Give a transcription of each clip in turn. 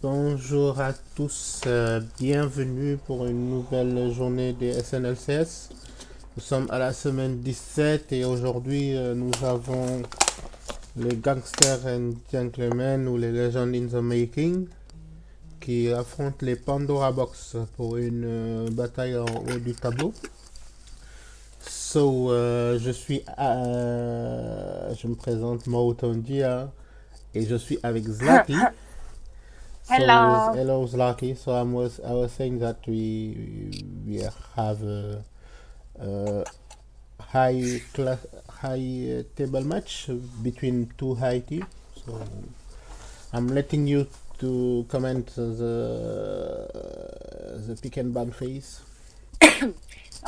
Bonjour à tous, bienvenue pour une nouvelle journée des SNLCS. Nous sommes à la semaine 17 et aujourd'hui nous avons les Gangsters and Gentlemen ou les Legends in the Making qui affrontent les Pandora Box pour une bataille en haut du tableau. Je me présente Mautondia et je suis avec Zlati. Hello. Hello Zlaki. I was saying that we have a high table match between two high teams. So I'm letting you to comment the pick and ban phase.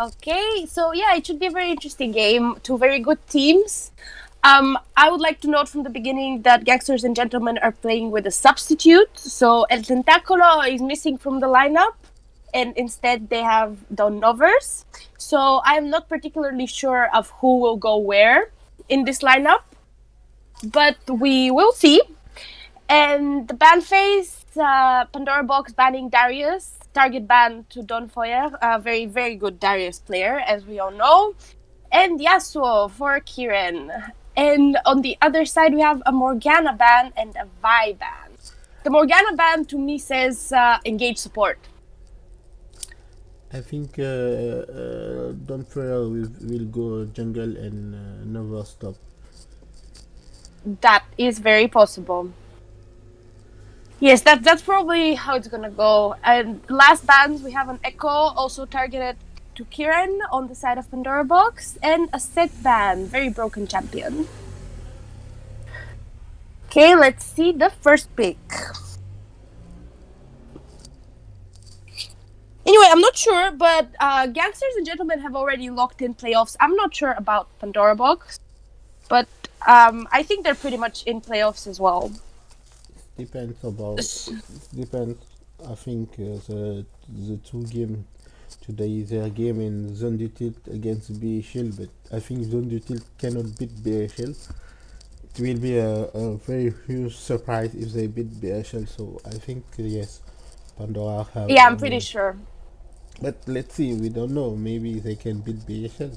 Okay, so yeah, it should be a very interesting game. Two very good teams. I would like to note from the beginning that Gangsters and Gentlemen are playing with a substitute. So El Tentacolo is missing from the lineup, and instead they have Don Novers. So I'm not particularly sure of who will go where in this lineup, but we will see. And the ban phase, Pandora Box banning Darius, target ban to Don Foyer, a very, very good Darius player, as we all know. And Yasuo for Kiran. And on the other side, we have a Morgana ban and a Vi ban. The Morgana ban to me says engage support. I think Don Farrell will go jungle and never stop. That is very possible. Yes, that's probably how it's gonna go. And last bans, we have an Echo also targeted to Kiran on the side of Pandora Box, and a set ban, very broken champion. Okay, let's see the first pick. Anyway, I'm not sure, but Gangsters and Gentlemen have already locked in playoffs. I'm not sure about Pandora Box, but I think they're pretty much in playoffs as well. Depends. I think the two game today their game in Zone Tilt against BHL, but I think Zone Tilt cannot beat BHL. It will be a very huge surprise if they beat BHL. So I think yes, Pandora have. Yeah, I'm pretty sure. But let's see. We don't know. Maybe they can beat BHL.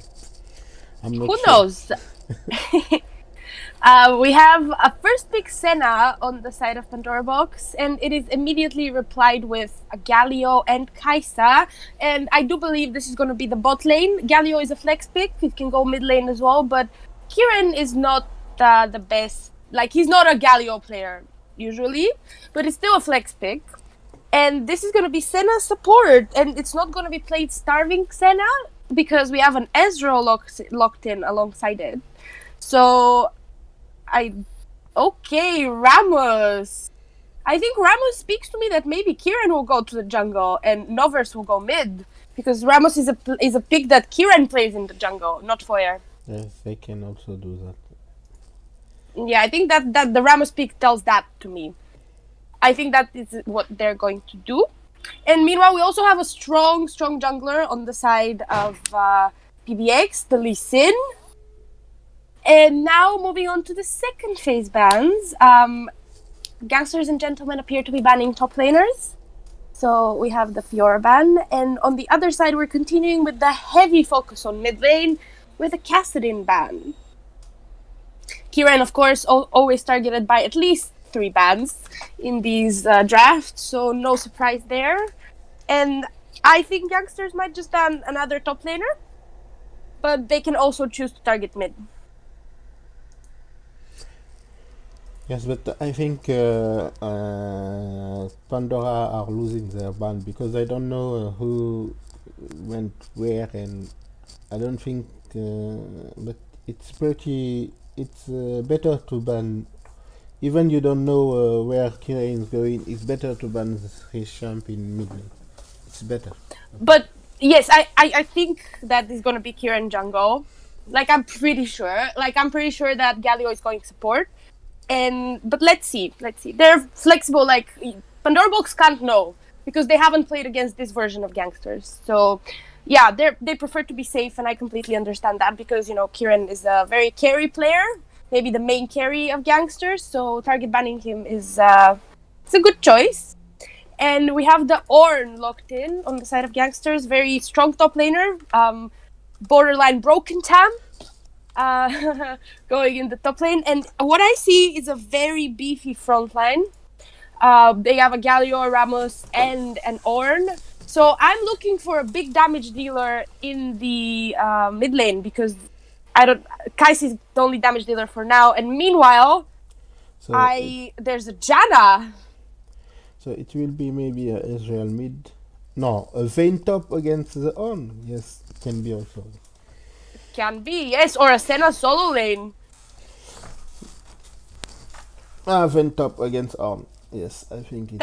I'm not Who sure. knows? We have a first pick Senna on the side of Pandora Box, and it is immediately replied with a Galio and Kaisa. And I do believe this is going to be the bot lane. Galio is a flex pick, it can go mid lane as well, but Kiran is not the best. Like, he's not a Galio player usually, but it's still a flex pick. And this is going to be Senna support, and it's not going to be played starving Senna because we have an Ezreal locked in alongside it. So okay, Ramos. I think Ramos speaks to me that maybe Kiran will go to the jungle and Novers will go mid, because Ramos is a pick that Kiran plays in the jungle, not Foyer. Yes, they can also do that. Yeah, I think that the Ramos pick tells that to me. I think that is what they're going to do. And meanwhile, we also have a strong jungler on the side of PBX, the Lee Sin. And now moving on to the second phase bans. Gangsters and Gentlemen appear to be banning top laners. So we have the Fiora ban. And on the other side, we're continuing with the heavy focus on mid lane with a Kassadin ban. Kiran, of course, always targeted by at least 3 bans in these drafts. So no surprise there. And I think Gangsters might just ban another top laner. But they can also choose to target mid. Yes, but I think Pandora are losing their ban because I don't know who went where, and I don't think. But it's pretty. It's better to ban. Even you don't know where Kira is going. It's better to ban his champ in mid lane. It's better. But yes, I think that is gonna be Kiran jungle. Like, I'm pretty sure. Like, I'm pretty sure that Galio is going support. But let's see. They're flexible. Like, Pandora Box can't know because they haven't played against this version of Gangsters. So yeah, they prefer to be safe, and I completely understand that because, you know, Kiran is a very carry player, maybe the main carry of Gangsters. So target banning him is it's a good choice. And we have the Ornn locked in on the side of Gangsters. Very strong top laner. Borderline broken Tam. Going in the top lane. And what I see is a very beefy front line. They have a Galio, a Ramos, and an Ornn. So I'm looking for a big damage dealer in the mid lane because Kais is the only damage dealer for now. And meanwhile, there's a Janna. So it will be maybe a Israel mid. No, a Vayne top against the Ornn. Yes, can be also. Can be, yes, or a Senna solo lane. Vayne top against Ornn. Yes, I think it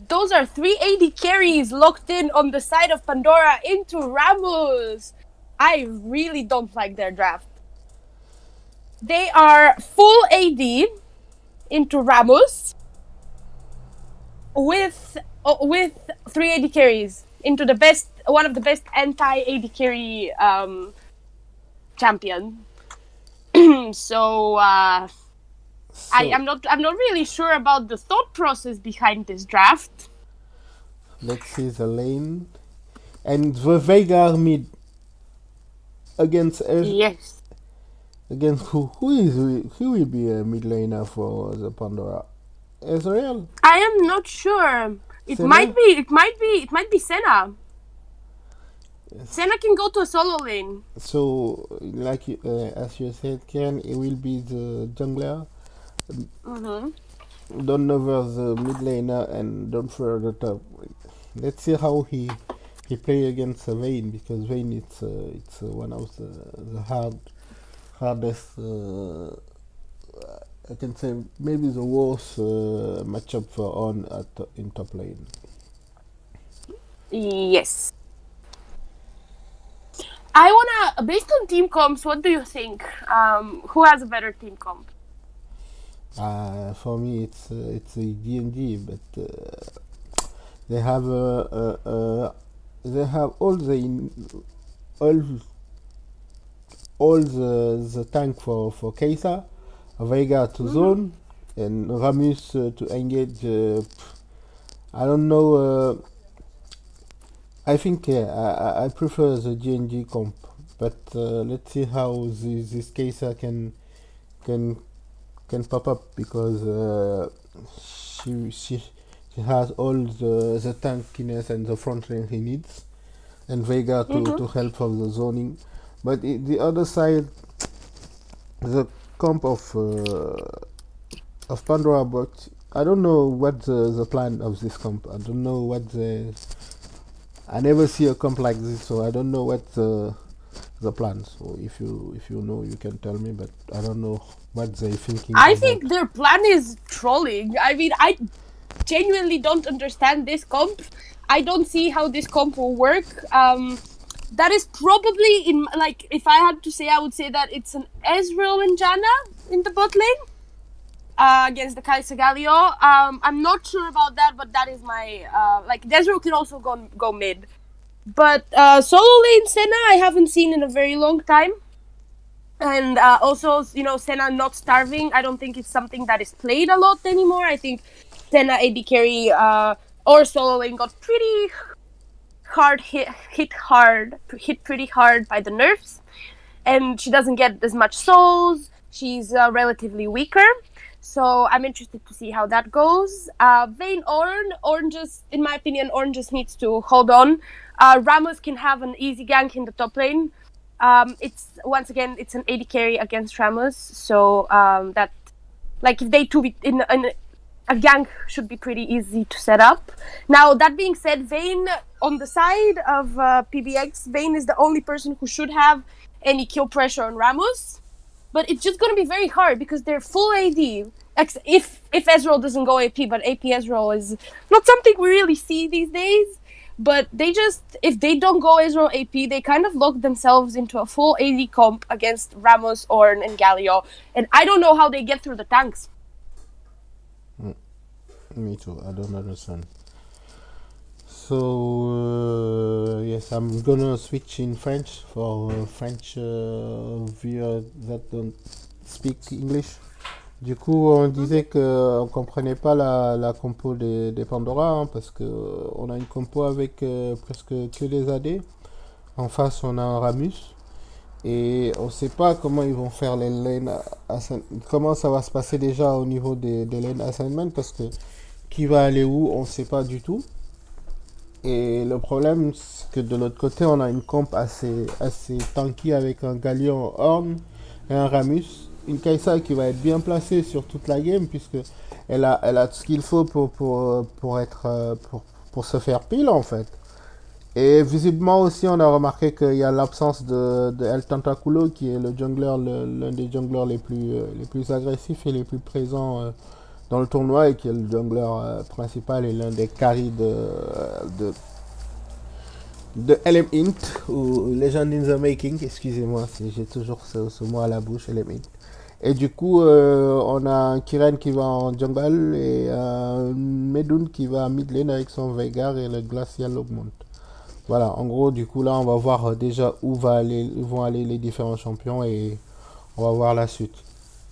those are 380 carries locked in on the side of Pandora into Ramos. I really don't like their draft. They are full AD into Ramos with 380 carries into one of the best anti-AD carry champion. So I'm not really sure about the thought process behind this draft. Let's see the lane. And the Veigar mid against yes. Against who will be a mid laner for the Pandora? Israel? I am not sure. It might be Senna. Yes. Senna can go to a solo lane. So, like as you said, Ken, it will be the jungler. Don't over the mid laner and don't throw the top. Let's see how he play against Vayne, because Vayne it's one of the hardest. I can say maybe the worst matchup for on in top lane. Yes. I wanna, based on team comps, what do you think? Who has a better team comp? For me, it's a D&D, but they have all the tank for Kaisa, Veigar to zone, and Ramus to engage. I don't know. I think I prefer the G&G comp, but let's see how this Kaisa can pop up, because she has all the tankiness and the front line he needs, and Veigar to help for the zoning. But the other side, the comp of Pandora, but I don't know what the plan of this comp. I don't know what I never see a comp like this, so I don't know what the plan. So if you know, you can tell me, but I don't know what they're thinking. I think their plan is trolling. I mean, I genuinely don't understand this comp. I don't see how this comp will work. That is probably if I had to say, I would say that it's an Ezreal and Janna in the bot lane against the Kai'Sa Galio. I'm not sure about that, but that is my Ezreal can also go mid. But solo lane Senna I haven't seen in a very long time. And also, Senna not starving, I don't think it's something that is played a lot anymore. I think Senna AD carry or solo lane got pretty hit pretty hard by the nerfs, and she doesn't get as much souls. She's relatively weaker, so I'm interested to see how that goes. Vayne Ornn just, in my opinion, Ornn just needs to hold on. Ramos can have an easy gank in the top lane. It's an AD carry against Ramos, so that, if they 2v in a gank should be pretty easy to set up. Now, that being said, Vayne, on the side of PBX, Vayne is the only person who should have any kill pressure on Ramos. But it's just going to be very hard because they're full AD. If Ezreal doesn't go AP, but AP Ezreal is not something we really see these days. But if they don't go Ezreal AP, they kind of lock themselves into a full AD comp against Ramos, Ornn, and Galio. And I don't know how they get through the tanks. Me too, I don't understand. So, yes, I'm gonna switch in French for French viewers that don't speak English. Du coup, on disait que on comprenait pas la compo des Pandora, hein, parce que on a une compo avec presque que des AD. En face, on a un Ramus. Et on sait pas comment ils vont faire les comment ça va se passer déjà au niveau des lane assignment, parce que qui va aller où, on sait pas du tout. Et le problème, c'est que de l'autre côté, on a une comp assez tanky avec un Gallion Horn et un Ramus. Une Kaisa qui va être bien placée sur toute la game, puisque elle a tout ce qu'il faut pour se faire pile en fait. Et visiblement aussi, on a remarqué qu'il y a l'absence de El Tentaculo, qui est le jungler, l'un des junglers les plus agressifs et les plus présents dans le tournoi, et qui est le jungler principal et l'un des carries de, de LM Int, ou Legend in the Making, excusez-moi, j'ai toujours ce mot à la bouche, LM Int. Et du coup, on a un Kiren qui va en jungle et un Medun qui va à mid lane avec son Veigar et le Glacial Augmente. Voilà, en gros, du coup, là, on va voir déjà où vont aller les différents champions, et on va voir la suite.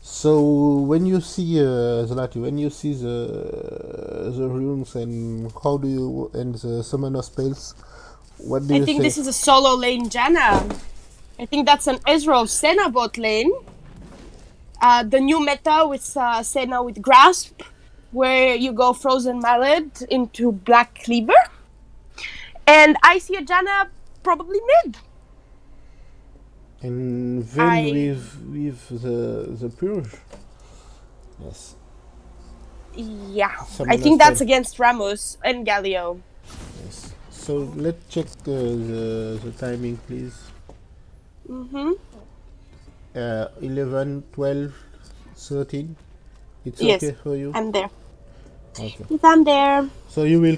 So, when you see Zlati, when you see the runes and how do you and the summoner spells, what do I you think think? this is a solo lane Janna. I think that's an Ezreal Senna bot lane. The new meta with Senna with Grasp, where you go Frozen Mallet into Black Cleaver. And I see a Janna probably mid. And then with the purge. Yes. Yeah, Summoner I think that's spell. against Ramos and Galio. Yes. So let's check the timing, please. 11, 12, 13. It's Yes, okay for you? I'm there. Okay. Yes, I'm there. So you will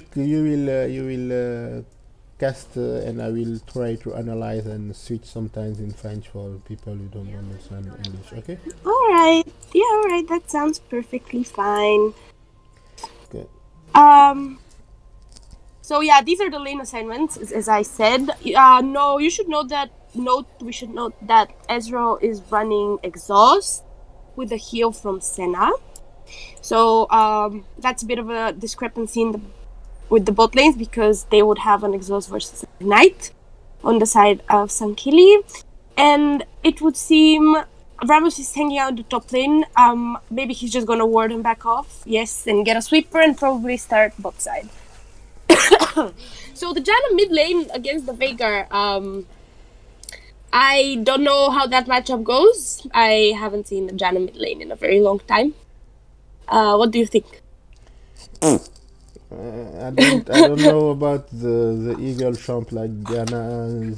cast, and I will try to analyze and switch sometimes in French for people who don't understand English. Okay. All right. Yeah, all right. That sounds perfectly fine. Okay. So yeah, these are the lane assignments, as I said. No, you should note that. We should note that Ezreal is running Exhaust with a heal from Senna. So that's a bit of a discrepancy with the bot lanes, because they would have an Exhaust versus Ignite on the side of Sankili. And it would seem Ramos is hanging out the top lane. Maybe he's just gonna ward him back off. Yes, and get a sweeper and probably start bot side. So the Janna mid lane against the Veigar, I don't know how that matchup goes. I haven't seen the Janna mid lane in a very long time. What do you think? I don't know about the eagle champ like Ghana,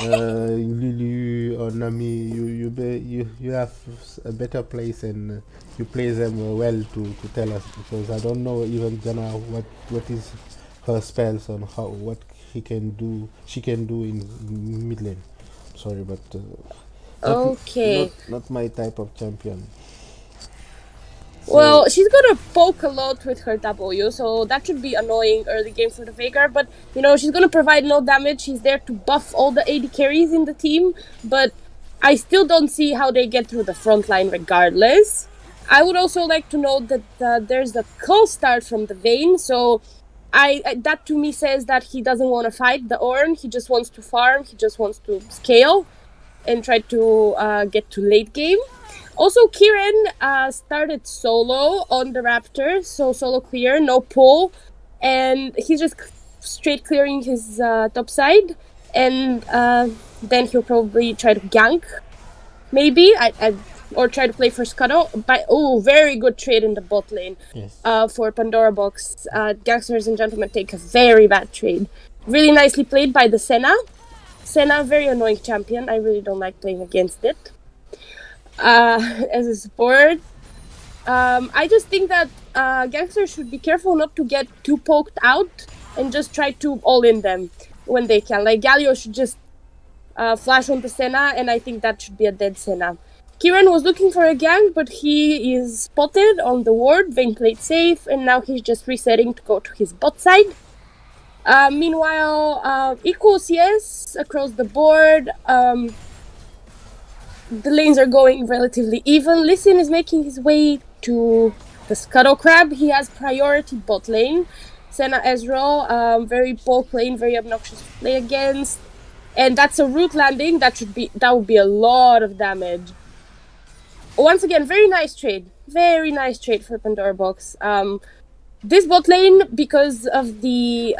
Lulu or Nami. You have a better place, and you play them well to tell us, because I don't know even Ghana what is her spells on what she can do in mid lane. Sorry, but Okay. not my type of champion. So, Well, she's gonna poke a lot with her W, so that should be annoying early game for the Veigar. But she's gonna provide no damage. She's there to buff all the AD carries in the team. But I still don't see how they get through the front line regardless. I would also like to note that there's the call start from the Vayne, so that to me says that he doesn't want to fight the Ornn. He just wants to farm. He just wants to scale and try to get to late game. Also, Kiren started solo on the Raptor, so solo clear, no pull, and he's just straight clearing his top side, and then he'll probably try to gank, maybe, or try to play for Scuttle. But very good trade in the bot lane. yes. For Pandora Box. Gangsters and gentlemen take a very bad trade. Really nicely played by the Senna. Senna, very annoying champion. I really don't like playing against it. As a support, I just think that Gangsters should be careful not to get too poked out and just try to all in them when they can. Like Galio should just flash onto Senna, and I think that should be a dead Senna. Kiren was looking for a gank, but he is spotted on the ward. Vayne played safe, and now he's just resetting to go to his bot side. Meanwhile, equals yes across the board. the lanes are going relatively even. Lee Sin is making his way to the Scuttle Crab. He has priority bot lane. Senna Ezreal, very bulk lane, very obnoxious to play against. And that's a root landing. That would be a lot of damage. Once again, very nice trade. Very nice trade for Pandora Box. This bot lane, because of the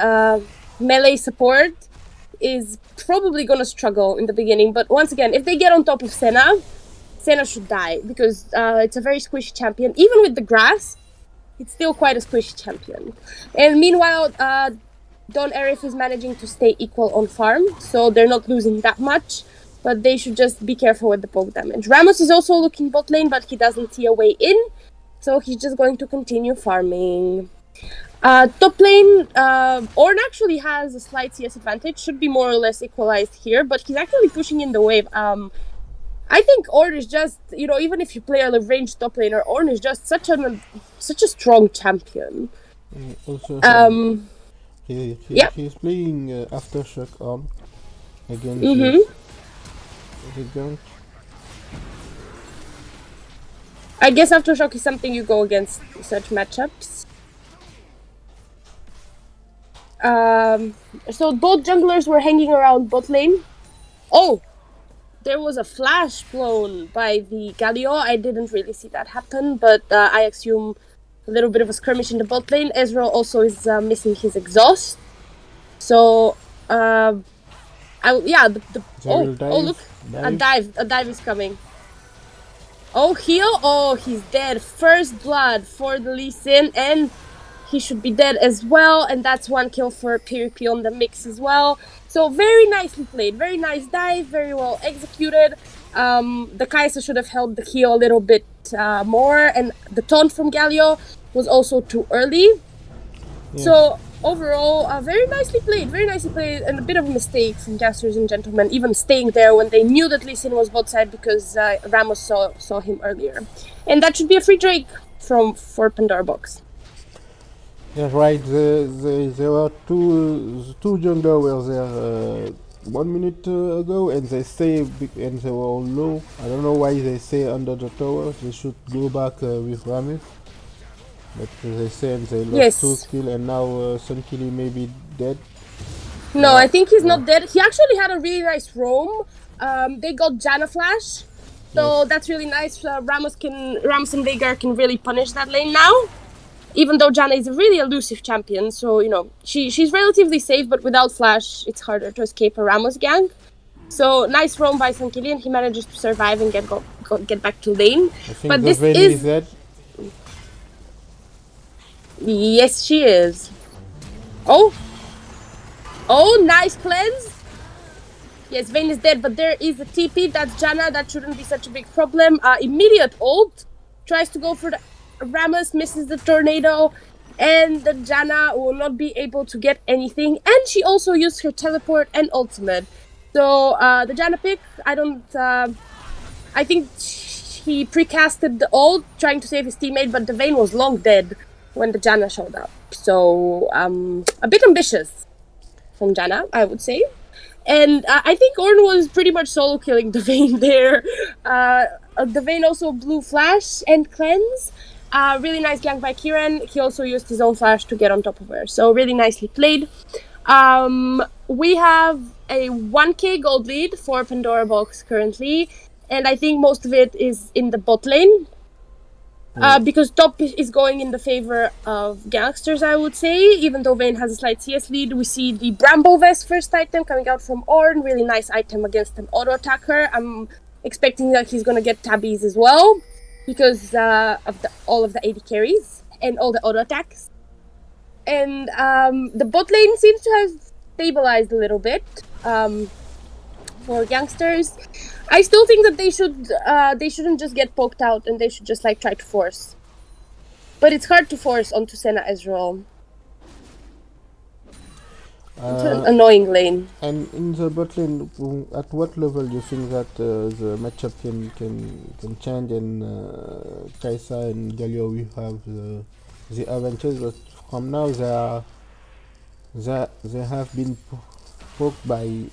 melee support, is probably gonna struggle in the beginning. But once again, if they get on top of Senna should die, because it's a very squishy champion. Even with the grass, it's still quite a squishy champion. And meanwhile, Don Arif is managing to stay equal on farm, so they're not losing that much. But they should just be careful with the poke damage. Ramos is also looking bot lane, but he doesn't see a way in, so he's just going to continue farming. Top lane, Ornn actually has a slight CS advantage, should be more or less equalized here, but he's actually pushing in the wave. I think Ornn is just, even if you play a ranged top laner, Ornn is just such a strong champion. Also, Yeah. he's playing Aftershock on against the junk. I guess Aftershock is something you go against such matchups. So both junglers were hanging around bot lane. Oh, there was a flash blown by the Galio. I didn't really see that happen, but I assume a little bit of a skirmish in the bot lane. Ezreal also is missing his exhaust. So, look, a dive is coming. Oh, heal. Oh, he's dead. First blood for the Lee Sin, and he should be dead as well. And that's one kill for PvP on the mix as well. So very nicely played. Very nice dive. Very well executed. The Kai'Sa should have held the heal a little bit more, and the taunt from Galio was also too early. Yeah. So overall, very nicely played, and a bit of a mistake from Gasters and Gentlemen, even staying there when they knew that Lee Sin was bot side, because Ramos saw him earlier. And that should be a free Drake for Pandora Box. Yeah, right. There were two jungler were there 1 minute ago, and they stay and they were all low. I don't know why they stay under the tower. They should go back with Ramis. But they say they lost 2 kills, and now Sunkili may be dead. No, I think he's not dead. He actually had a really nice roam. They got Janna Flash, so that's really nice. Ramos and Veigar can really punish that lane now. Even though Janna is a really elusive champion, so she's relatively safe, but without Flash, it's harder to escape a Ramos gank. So nice roam by Sunkili, and he manages to survive and get back to lane. I think but this is dead. Yes, she is. Oh, nice cleanse. Yes, Vayne is dead, but there is a TP. That's Janna. That shouldn't be such a big problem. Immediate ult. Tries to go for the Ramos, misses the tornado, and the Janna will not be able to get anything. And she also used her teleport and ultimate. So the Janna pick, I think he precasted the ult, trying to save his teammate, but the Vayne was long dead when the Janna showed up. So a bit ambitious from Janna, I would say. And I think Ornn was pretty much solo killing the Vayne there. The Vayne also blew Flash and Cleanse. Really nice gank by Kiran. He also used his own Flash to get on top of her. So really nicely played. We have a 1k gold lead for Pandora Box currently. And I think most of it is in the bot lane. Because top is going in the favor of Gangsters, I would say. Even though Vayne has a slight CS lead, we see the Bramble Vest first item coming out from Ornn. Really nice item against an auto attacker. I'm expecting that he's gonna get tabbies as well, because of all of the AD carries and all the auto attacks. And the bot lane seems to have stabilized a little bit for Gangsters. I still think that they shouldn't just get poked out, and they should just try to force. But it's hard to force onto Senna Ezreal. It's an annoying lane. And in the bot lane, at what level do you think that the matchup can change, and Kai'Sa and Galio will have the advantage? But from now they have been poked by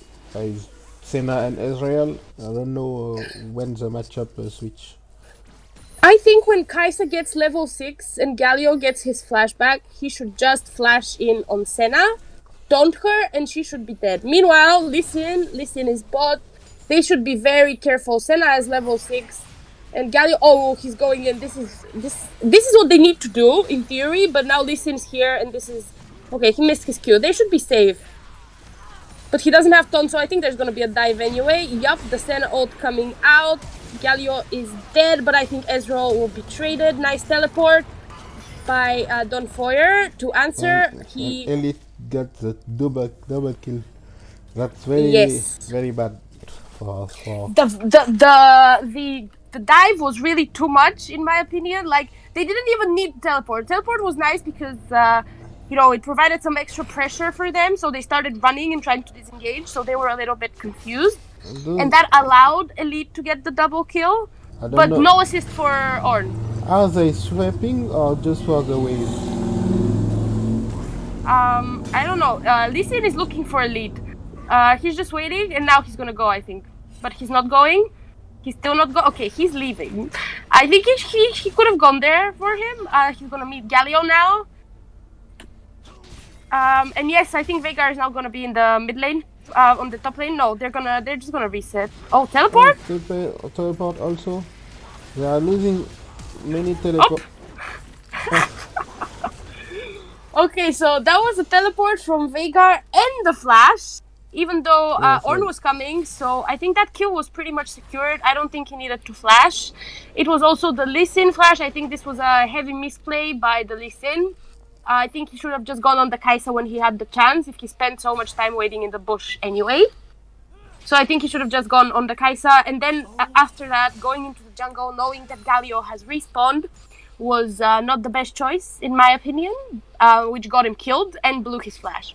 Senna and Israel. I don't know when the matchup switch. I think when Kaisa gets level 6 and Galio gets his flashback, he should just flash in on Senna, taunt her, and she should be dead. Meanwhile, Lee Sin is bot. They should be very careful. Senna is level 6. And Galio, oh, he's going in. This is what they need to do, in theory, but now Lee Sin's here, and this is... Okay, he missed his Q. They should be safe. But he doesn't have taunt, so I think there's gonna be a dive anyway. Yup, the Senna ult coming out. Galio is dead, but I think Ezreal will be traded. Nice teleport by Don Foyer to answer. And Elite got the double kill. That's very bad for the dive was really too much in my opinion. Like, they didn't even need teleport. Teleport was nice because it provided some extra pressure for them, so they started running and trying to disengage, so they were a little bit confused. And that allowed Elite to get the double kill, but no assist for Ornn. Are they swapping or just for the wave? I don't know. Lee Sin is looking for Elite. He's just waiting, and now he's gonna go, I think. But he's not going. He's still not going. Okay, he's leaving. I think he could have gone there for him. He's gonna meet Galio now. And yes, I think Veigar is now gonna be in the mid lane. On the top lane, no, they're just gonna reset. Oh, teleport? Teleport also. They are losing many teleport. Okay, so that was a teleport from Veigar and the flash, even though Ornn was coming, so I think that kill was pretty much secured. I don't think he needed to flash. It was also the Lee Sin flash. I think this was a heavy misplay by the Lee Sin. I think he should have just gone on the Kaisa when he had the chance, if he spent so much time waiting in the bush anyway. So I think he should have just gone on the Kaisa, and then after that, going into the jungle, knowing that Galio has respawned, was not the best choice, in my opinion, which got him killed and blew his flash.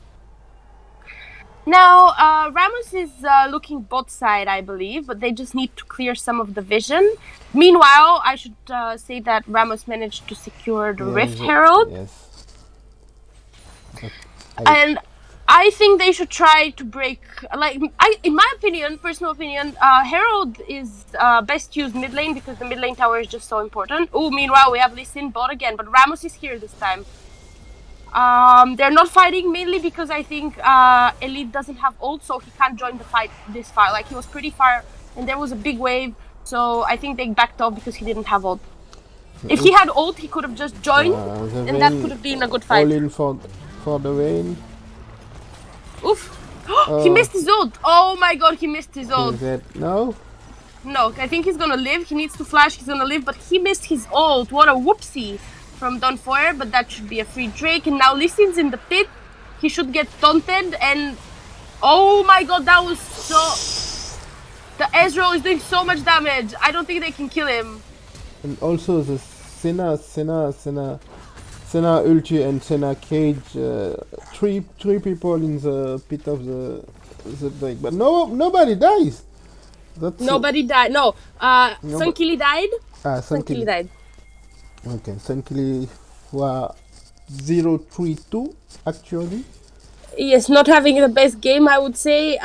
Now, Ramos is looking bot side, I believe, but they just need to clear some of the vision. Meanwhile, I should say that Ramos managed to secure the Rift Herald. Yes. And I think they should try to break, in my opinion, personal opinion, Herald is best used mid lane because the mid lane tower is just so important. Oh, meanwhile, we have Lee Sin bot again, but Ramos is here this time. They're not fighting mainly because I think Elite doesn't have ult, so he can't join the fight this far. Like, he was pretty far, and there was a big wave, so I think they backed off because he didn't have ult. If he had ult, he could have just joined, and that could have been a good fight. All in for the Vayne. Oof! He missed his ult! Oh my god, he missed his ult! No? No, I think he's gonna live. He needs to flash, he's gonna live, but he missed his ult. What a whoopsie from Don Foyer, but that should be a free Drake. And now Lee Sin's in the pit. He should get taunted, and oh my god, that was so... The Ezreal is doing so much damage. I don't think they can kill him. And also the Senna ulti and Senna cage, three people in the pit of the Drake, but nobody dies. Nobody died. No, Sunkili died. Sunkili died. Okay, Sunkili was 0-3-2 actually. Yes, not having the best game, I would say.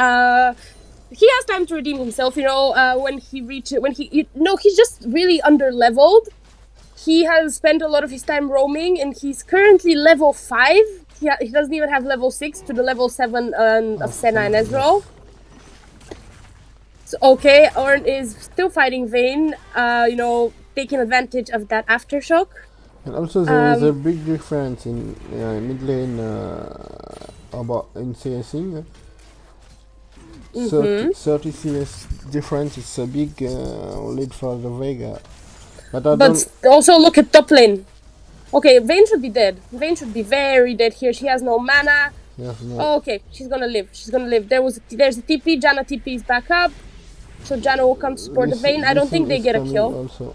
He has time to redeem himself. He's just really under-leveled. He has spent a lot of his time roaming, and he's currently level 5. He doesn't even have level 6 to the level 7 of Senna and Ezreal. So, okay, Ornn is still fighting Vayne, taking advantage of that aftershock. And also there is a big difference in mid lane in CSing. 30 CS difference is a big lead for the Veigar. But also look at top lane. Okay, Vayne should be dead. Vayne should be very dead here. She has no mana. Yes, no. Oh, okay, she's gonna live. There's a TP. Janna TP is back up. So Janna will come to support the Vayne. I don't think they get a kill. Also.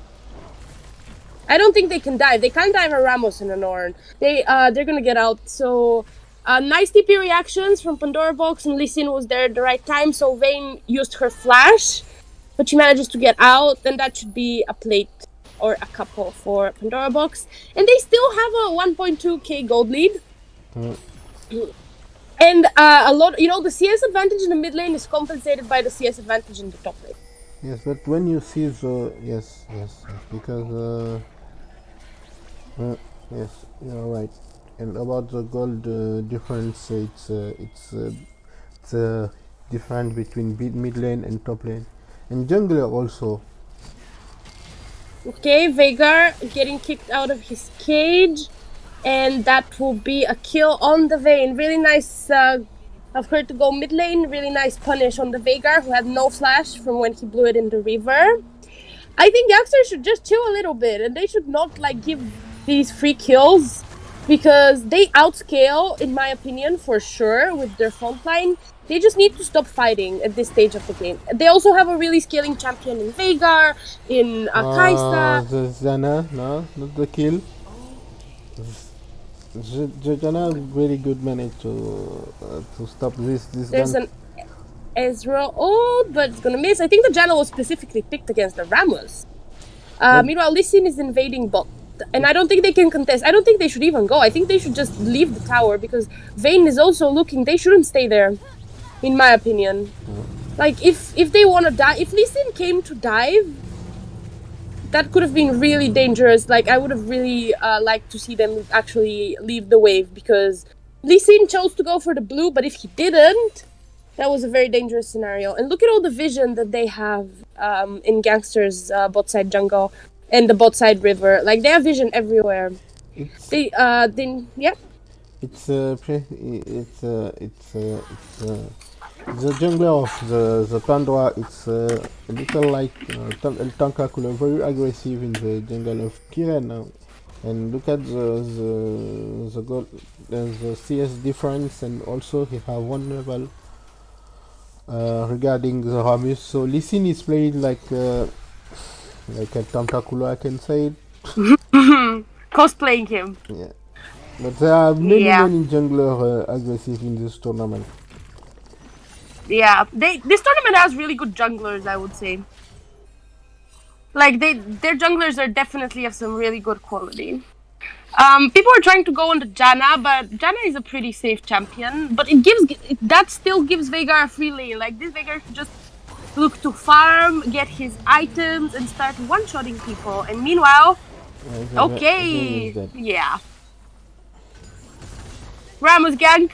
I don't think they can dive. They can't dive a Ramos and an Ornn. They're gonna get out. So nice TP reactions from Pandora Box, and Lee Sin was there at the right time. So Vayne used her flash, but she manages to get out, and that should be a plate or a couple for Pandora Box. And they still have a 1.2k gold lead. And And a lot, the CS advantage in the mid lane is compensated by the CS advantage in the top lane. Yes, but when you see the yes, because yes, you're right. And about the gold difference, it's different between mid lane and top lane, and jungler also. Okay, Veigar getting kicked out of his cage, and that will be a kill on the Vayne. Really nice of her to go mid lane. Really nice punish on the Veigar, who had no flash from when he blew it in the river. I think youngsters should just chill a little bit, and they should not give these free kills, because they outscale, in my opinion, for sure, with their front line. They just need to stop fighting at this stage of the game. They also have a really scaling champion in Veigar, in Kaisa. The Zana, no, not the kill. Jana very good managed to stop this There's gun. an Ezra ult, but it's gonna miss. I think the Janna was specifically picked against the Ramos. Meanwhile, Lee Sin is invading bot, and I don't think they can contest. I don't think they should even go. I think they should just leave the tower, because Vayne is also looking. They shouldn't stay there, in my opinion. Like, if they want to die, if Lee Sin came to dive, that could have been really dangerous. Like, I would have really liked to see them actually leave the wave, because Lee Sin chose to go for the blue, but if he didn't, that was a very dangerous scenario. And look at all the vision that they have in Gangsters bot side jungle and the bot side river. Like, they have vision everywhere. They yeah. It's the jungler of the Pandora. It's a little like El Tankakula, very aggressive in the jungle of Kiren now. And look at the CS difference, and also he have one level regarding the Ramus. So Lee Sin is playing like a Tentacula, I can say it. Cosplaying him. Yeah. But there are many jungler aggressive in this tournament. Yeah, this tournament has really good junglers, I would say. Like, their junglers are definitely of some really good quality. People are trying to go on the Janna, but Janna is a pretty safe champion. But that still gives Veigar a free lane. Like, this Veigar should just look to farm, get his items, and start one-shotting people. And meanwhile, okay, yeah. Ramos gank,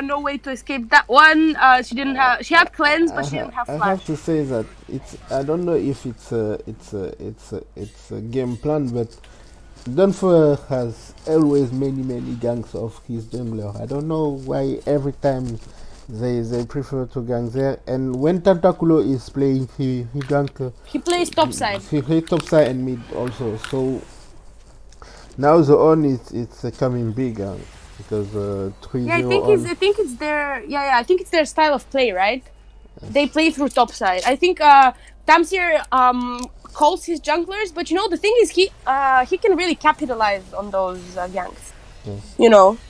no way to escape that one. She had cleanse, but she didn't have flash. I have to say that I don't know if it's a game plan, but Dunfer has always many ganks of his jungler. I don't know why every time they prefer to gank there. And when Tentaculo is playing, he gank. He plays topside. He plays topside and mid also. So now the on it's coming big. Because 3-0 yeah, I think it's their I think it's their style of play, right? Yes. They play through topside. I think Tamsir calls his junglers, but the thing is he can really capitalize on those ganks. Yes.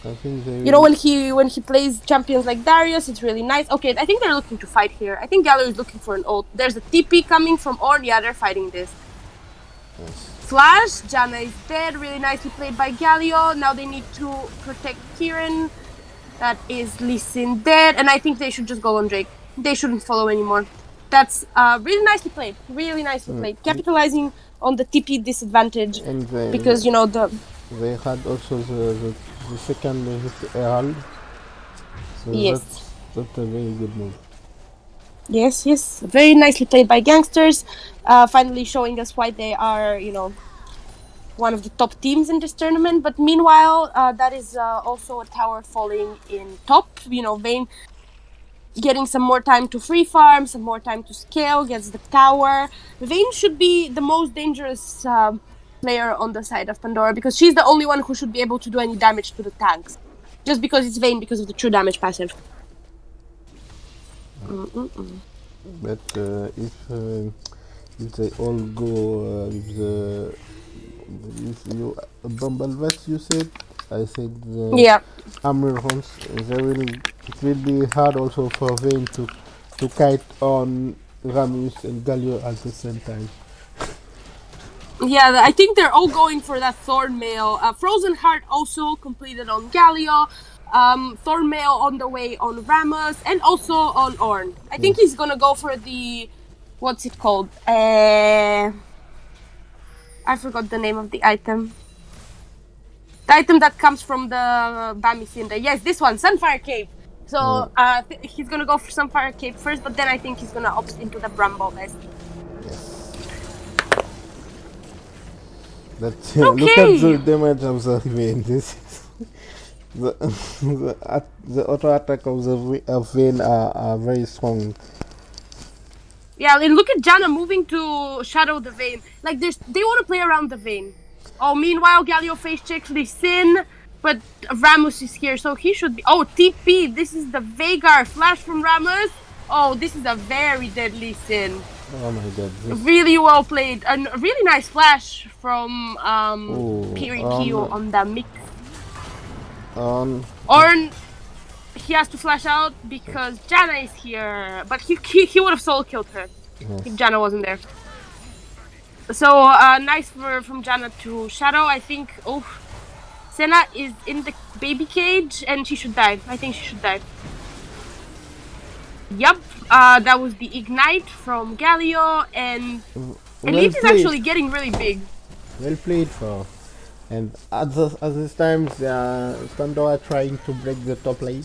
I think when he plays champions like Darius, it's really nice. Okay, I think they're looking to fight here. I think Gallo is looking for an ult. There's a TP coming from Ornn. Yeah, they're fighting this. Yes. Flash, Janna is dead, really nicely played by Galio. Now they need to protect Kirin. That is Lee Sin dead, and I think they should just go on Drake. They shouldn't follow anymore. That's really nicely played, capitalizing on the TP disadvantage. And because they had also the second Herald. So yes, that's a very good move. Yes, very nicely played by Gangsters. Finally showing us why they are, one of the top teams in this tournament. But meanwhile, that is also a tower falling in top. Vayne getting some more time to free farm, some more time to scale, gets the tower. Vayne should be the most dangerous player on the side of Pandora, because she's the only one who should be able to do any damage to the tanks. Just because it's Vayne, because of the true damage passive. But if they all go with you Bumble Vest, you said, I said armor horns, it will be hard also for Vayne to kite on Ramus and Galio at the same time. Yeah, I think they're all going for that Thorn Mail. Frozen Heart also completed on Galio. Thornmail on the way on Ramos and also on Ornn. I think he's gonna go for the, what's it called? I forgot the name of the item. The item that comes from the Bami Cinder. Yes, this one, Sunfire Cape. So he's gonna go for Sunfire Cape first, but then I think he's gonna opt into the Bramble Vest. But look at the damage of the Vayne. This is the auto attack of the Vayne are very strong. Yeah, and look at Janna moving to shadow the Vayne. Like they want to play around the Vayne. Oh, meanwhile Galio face checks Lee Sin, but Ramos is here, so he should be. Oh, TP. This is the Veigar flash from Ramos. Oh, this is a very deadly Sin. Oh my god. Really well played. A really nice flash from Pirikio on the mix. Ornn, he has to flash out because Janna is here. But he would have solo killed her if Janna wasn't there. So nice from Janna to Shadow. I think Senna is in the baby cage and she should die. I think she should die. Yep, that was the Ignite from Galio, and Elite is actually getting really big. Well played for. And at this time, Pandora trying to break the top lane.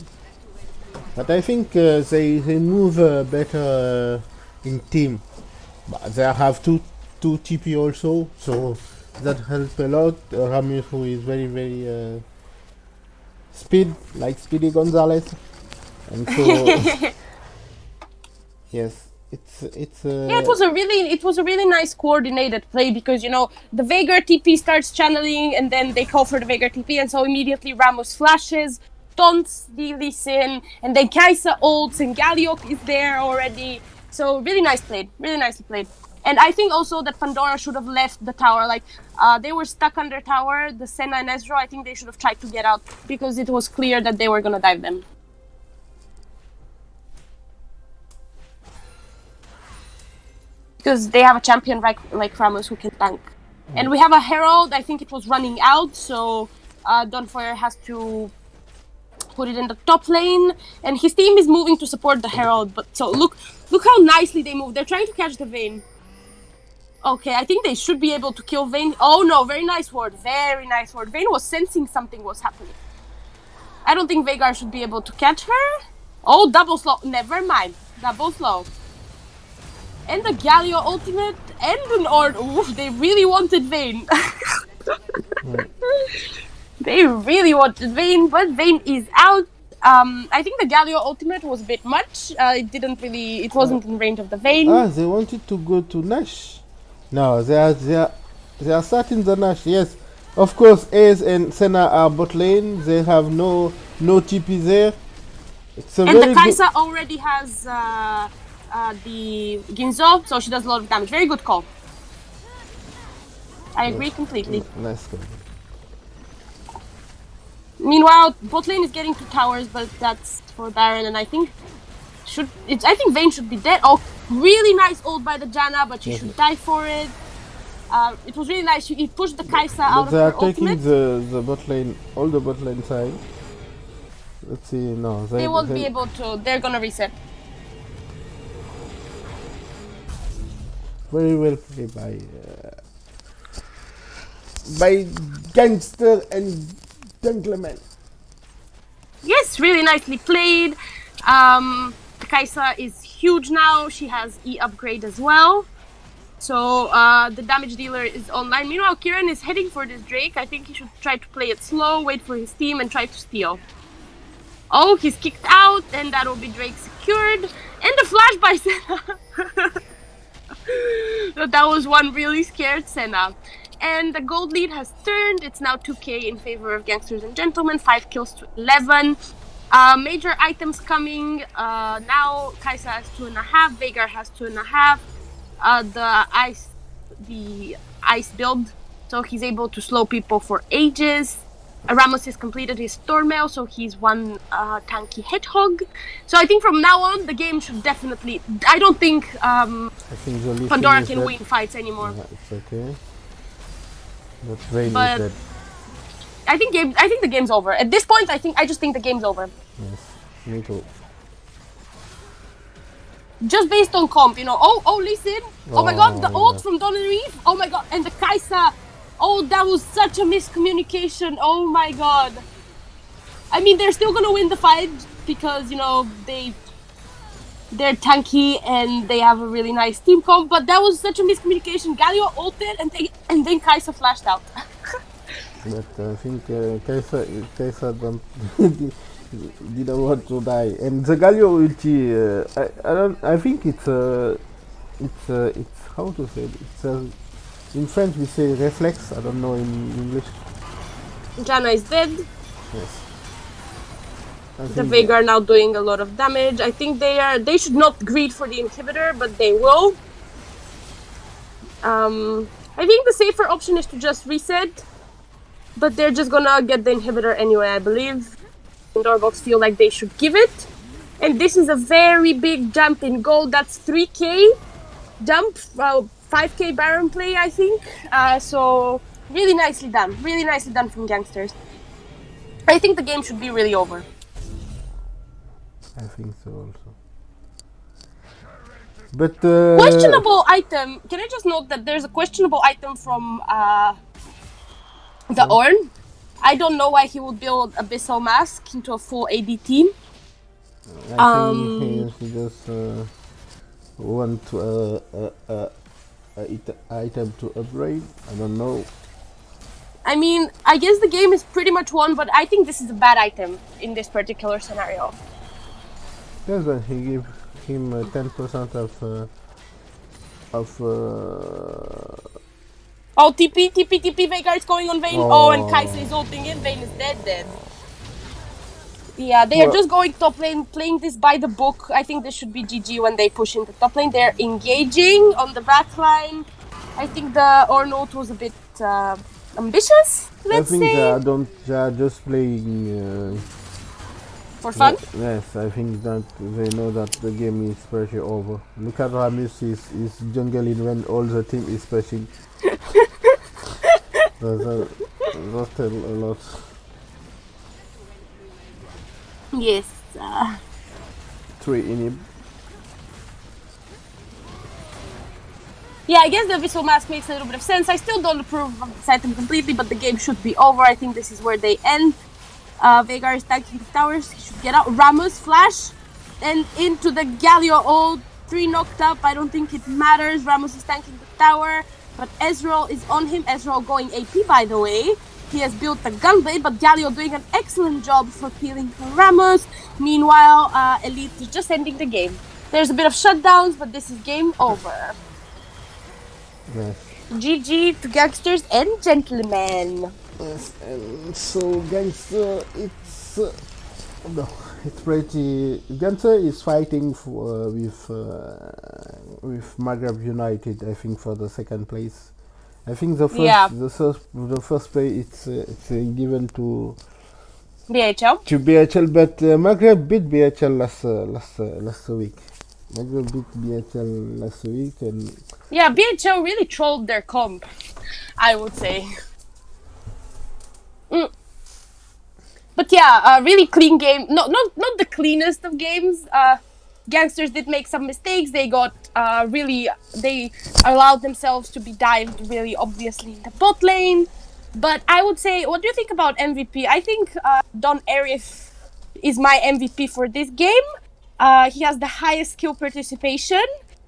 But I think they move better in team. But they have two TP also, so that helps a lot. Ramus, who is very, very like Speedy Gonzalez. And so... Yes, it's yeah, it was a really nice coordinated play because the Veigar TP starts channeling and then they call for the Veigar TP and so immediately Ramos flashes, taunts the Lee Sin, and then Kai'Sa ults and Galio is there already. So really nicely played. And I think also that Pandora should have left the tower. Like they were stuck under tower, the Senna and Ezreal. I think they should have tried to get out because it was clear that they were gonna dive them. Because they have a champion like Ramos who can tank. And we have a Herald, I think it was running out, so Dawnfire has to put it in the top lane. And his team is moving to support the Herald, but so look how nicely they move. They're trying to catch the Vayne. Okay, I think they should be able to kill Vayne. Oh no, very nice ward, very nice ward. Vayne was sensing something was happening. I don't think Veigar should be able to catch her. Oh, double slow, never mind, double slow. And the Galio ultimate and an Ornn. Oof, they really wanted Vayne. They really wanted Vayne, but Vayne is out. I think the Galio ultimate was a bit much. It wasn't in range of the Vayne. They wanted to go to Nash. No, they are starting the Nash. Yes, of course. Ace and Senna are bot lane. They have no TP there. It's a and the Kai'Sa already has the Ginzo, so she does a lot of damage. Very good call. I agree completely. Nice call. Meanwhile, bot lane is getting 2 towers, but that's for Baron, and I think Vayne should be dead. Oh, really nice ult by the Janna, but she should die for it. It was really nice. He pushed the Kai'Sa out of her ultimate. They are taking the bot lane, all the bot lane side. Let's see. No, they won't be able to. They're gonna reset. Very well played by Gangster and Gentleman. Yes, really nicely played. Kai'Sa is huge now. She has E upgrade as well. So the damage dealer is online. Meanwhile, Kieran is heading for this Drake. I think he should try to play it slow, wait for his team, and try to steal. Oh, he's kicked out, and that will be Drake secured. And the flash by Senna. That was one really scared Senna. And the gold lead has turned. It's now 2k in favor of Gangsters and Gentlemen. 5 kills to 11. Major items coming. Now Kai'Sa has 2.5. Veigar has 2.5. The ice build. So he's able to slow people for ages. Ramos has completed his Thornmail, so he's one tanky Hedgehog. So I think from now on, the game should definitely... I don't think Pandora can win fights anymore. Yeah, it's okay. But Vayne is dead. I think the game's over. At this point, I just think the game's over. Yes, me too. Just based on comp, you know. Oh, listen. Oh my god, the ult yeah. from Don and Reeve. Oh my god, and the Kai'Sa. Oh, that was such a miscommunication. Oh my god. I mean, they're still gonna win the fight because, you know, they're tanky and they have a really nice team comp, but that was such a miscommunication. Galio ulted and then Kai'Sa flashed out. But I think Kaisa don't didn't want to die. And the Galio ulti, I think it's how to say it? In French we say reflex. I don't know in English. Janna is dead. Yes. The Veigar now doing a lot of damage. I think they should not greed for the inhibitor, but they will. I think the safer option is to just reset, but they're just gonna get the inhibitor anyway, I believe. Dorbox feel like they should give it. And this is a very big jump in gold. That's 3k jump, 5k Baron play, I think. So really nicely done. Really nicely done from Gangsters. I think the game should be really over. I think so also. But questionable item. Can I just note that there's a questionable item from the Ornn? I don't know why he would build Abyssal Mask into a full AD team. I think he just want item to upgrade. I don't know. I mean, I guess the game is pretty much won, but I think this is a bad item in this particular scenario. Yes, but he give him 10% of Oh, TP, Veigar is going on Vayne. Oh, and Kai'Sa is ulting in. Vayne is dead. Yeah, they are just going top lane, playing this by the book. I think this should be GG when they push into top lane. They're engaging on the back line. I think the Ornn ult was a bit ambitious, let's say. I think they are just playing for fun? Yes, I think that they know that the game is pretty over. Look at Ramus is jungling when all the team is pushing. That's a lot. Yes. 3 in him. Yeah, I guess the Abyssal Mask makes a little bit of sense. I still don't approve of this item completely, but the game should be over. I think this is where they end. Veigar is tanking the towers. He should get out. Ramus flash and into the Galio ult. 3 knocked up. I don't think it matters. Ramus is tanking the tower, but Ezreal is on him. Ezreal going AP, by the way. He has built the gunblade, but Galio doing an excellent job for peeling for Ramus. Meanwhile, Elite is just ending the game. There's a bit of shutdowns, but this is game over. Yes. GG to Gangsters and Gentlemen. Yes, and so Gangster, it's no, it's pretty. Gangster is fighting for with Maghreb United. I think for the second place. I think the first play it's given to BHL. To BHL, but Maghreb beat BHL last week. Maghreb beat BHL last week, and yeah, BHL really trolled their comp, I would say. But yeah, really clean game. Not the cleanest of games. Gangsters did make some mistakes. They got they allowed themselves to be dived really obviously in the bot lane. But I would say, what do you think about MVP? I think Don Arif is my MVP for this game. He has the highest skill participation.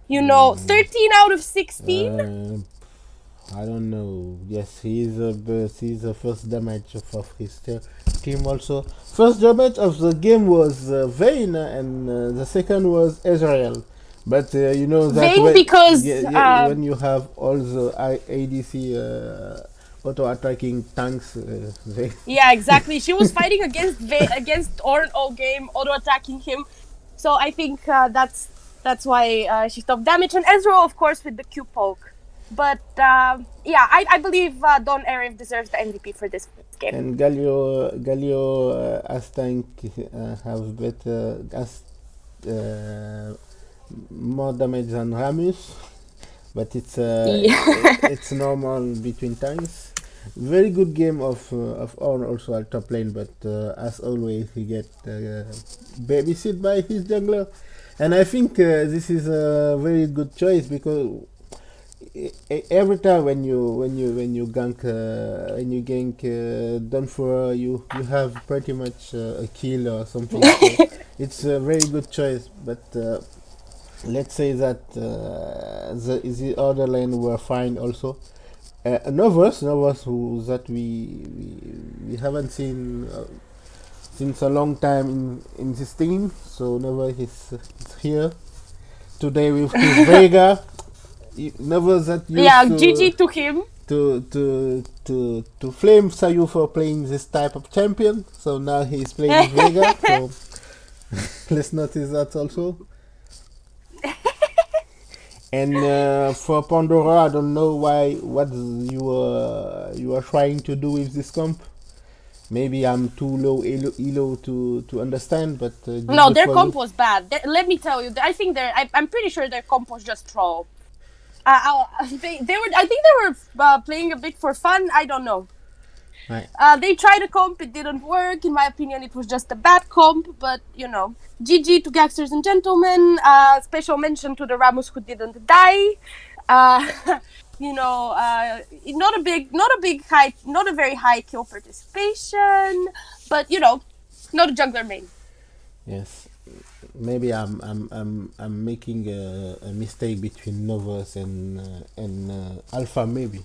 You know, 13 out of 16. I don't know. Yes, he's the first damage of his team also. First damage of the game was Vayne, and the second was Ezreal. But you know that Vayne because when you have all the ADC auto-attacking tanks, yeah, exactly. She was fighting against Ornn all game, auto-attacking him. So I think that's why she stopped damage. And Ezreal, of course, with the Q poke. But yeah, I believe Don Arif deserves the MVP for this game. And Galio as tank have better more damage than Ramus, but it's it's normal between tanks. Very good game of Orn also at top lane, but as always he get babysit by his jungler, and I think this is a very good choice because every time when you gank done for you have pretty much a kill or something. So it's a very good choice, but let's say that the other lane were fine also. Novus who that we haven't seen since a long time in this team. So Novus is here today with his Vega. Novus that used Yeah, to GG to him. to flame Sayu for playing this type of champion. So now he's playing Vega. So let's notice that also. And for Pandora, I don't know what you are trying to do with this comp. Maybe I'm too low elo to understand, but No, their comp was bad. Let me tell you, I think I'm pretty sure their comp was just troll. They were. I think they were playing a bit for fun. I don't know. Right. They tried a comp, it didn't work. In my opinion, it was just a bad comp. But GG to gangsters and gentlemen. Special mention to the Ramos who didn't die. Not a very high kill participation, but not a jungler main. Yes, maybe I'm making a mistake between Novus and Alpha maybe.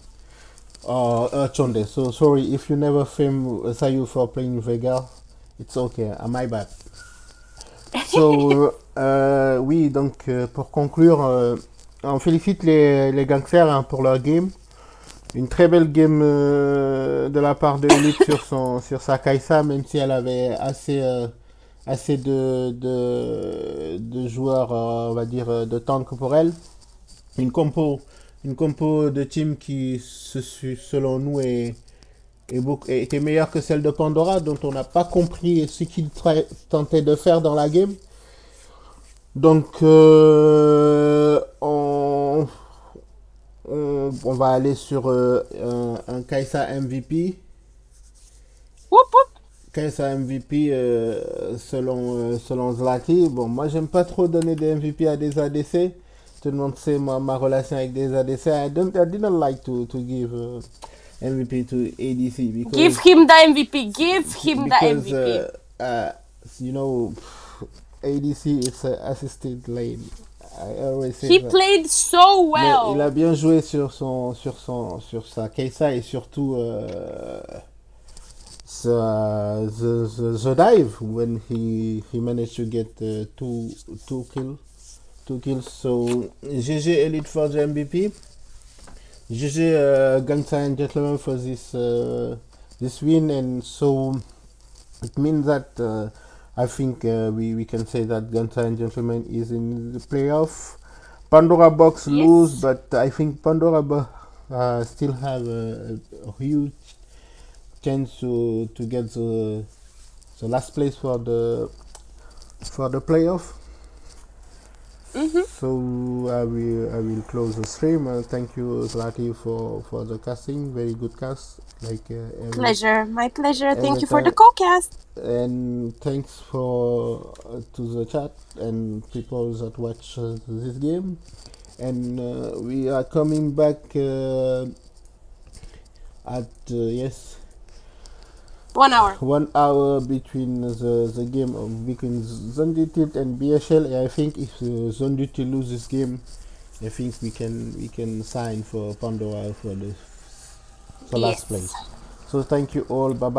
Chonde. So sorry if you never frame Sayu for playing Vega. It's okay, my bad. So oui, donc pour conclure, on félicite les gangsters hein, pour leur game. Une très belle game de la part de Elite sur sa Kai'Sa, même si elle avait assez de joueurs, on va dire, de tank pour elle. Une compo de team qui, selon nous, était meilleure que celle de Pandora, dont on n'a pas compris ce qu'il tentait de faire dans la game. Donc, on va aller sur un Kai'Sa MVP. Whoop, whoop. Kai'Sa MVP selon Zlati. Bon, moi, j'aime pas trop donner des MVP à des ADC. Tout le monde sait ma relation avec des ADC. I didn't like to give MVP to ADC because give him the MVP. Give him the MVP. ADC is assisted lane. I always say he that. Played so well. Mais il a bien joué sur sa Kai'Sa et surtout the dive when he managed to get two kills. So GG Elite for the MVP. GG Gangsta and Gentlemen for this win, and so it means that I think we can say that Gangsta and Gentlemen is in the playoff. Pandora Box lose, but I think Pandora still have a huge chance to get the last place for the playoff. Mm-hmm. So I will close the stream. Thank you, Zlati, for the casting. Very good cast. My pleasure. Thank you for the co-cast. And thanks to the chat and people that watch this game. And we are coming back at 1 hour. 1 hour between the game between Zondutil and BHL. And I think if Zondutil loses this game, I think we can sign for Pandora for last place. So thank you all. Bye bye.